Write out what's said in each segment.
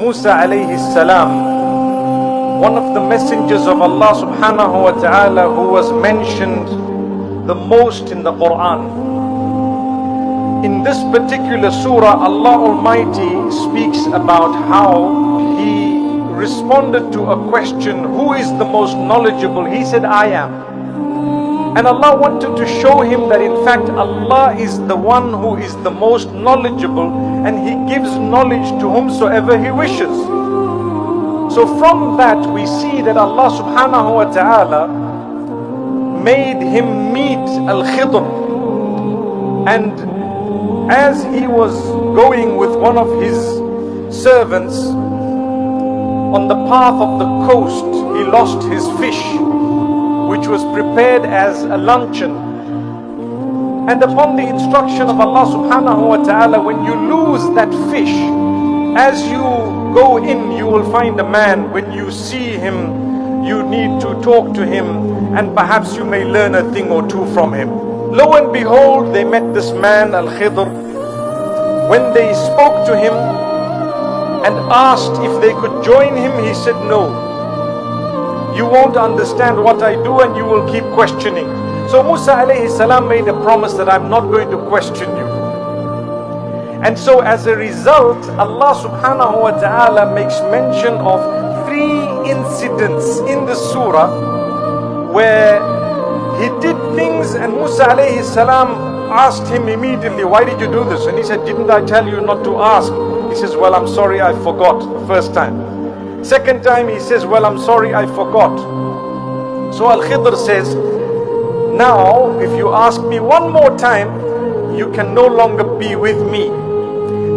Musa alayhi salam, one of the messengers of Allah subhanahu wa ta'ala who was mentioned the most in the Quran. In this particular surah, Allah Almighty speaks about how He responded to a question, who is the most knowledgeable? He said, I am. And Allah wanted to show him that in fact Allah is the one who is the most knowledgeable, and He gives knowledge to whomsoever He wishes. So from that we see that Allah subhanahu wa ta'ala made him meet Khidr, and as he was going with one of his servants on the path of the coast, he lost his fish, which was prepared as a luncheon. And upon the instruction of Allah subhanahu wa ta'ala, when you lose that fish, as you go in, you will find a man. When you see him, you need to talk to him, and perhaps you may learn a thing or two from him. Lo and behold, they met this man, Khidr. When they spoke to him and asked if they could join him, he said, no. You won't understand what I do and you will keep questioning. So Musa alayhi salam made a promise that I'm not going to question you. And so as a result, Allah subhanahu wa ta'ala makes mention of 3 incidents in the surah where he did things, and Musa alayhi salam asked him immediately, why did you do this? And he said, didn't I tell you not to ask? He says, well, I'm sorry, I forgot the first time. Second time he says, well, I'm sorry, I forgot. So Khidr says, now if you ask me one more time, you can no longer be with me.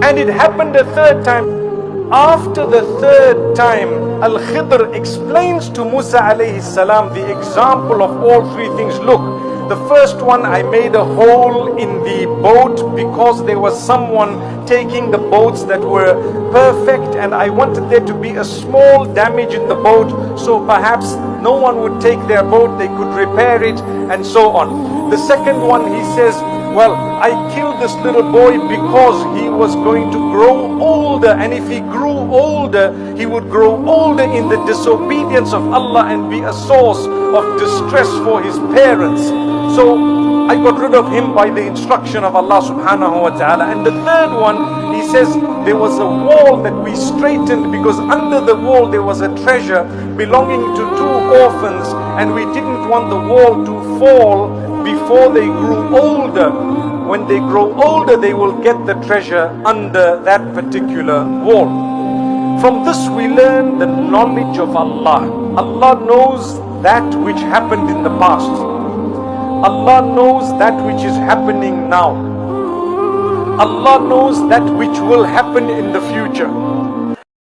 And it happened a third time. After the third time, Khidr explains to Musa alayhi salam the example of all 3 things. Look, the first one, I made a hole in the boat because there was someone taking the boats that were perfect, and I wanted there to be a small damage in the boat, so perhaps no one would take their boat, they could repair it, and so on. The second one, he says, well, I killed this little boy because he was going to grow older, and if he grew older, he would grow older in the disobedience of Allah and be a source of distress for his parents. So I got rid of him by the instruction of Allah subhanahu wa ta'ala. And the third one, he says, there was a wall that we straightened because under the wall there was a treasure belonging to 2 orphans, and we didn't want the wall to fall before they grew older. When they grow older, they will get the treasure under that particular wall. From this we learn the knowledge of Allah. Allah knows that which happened in the past. Allah knows that which is happening now. Allah knows that which will happen in the future.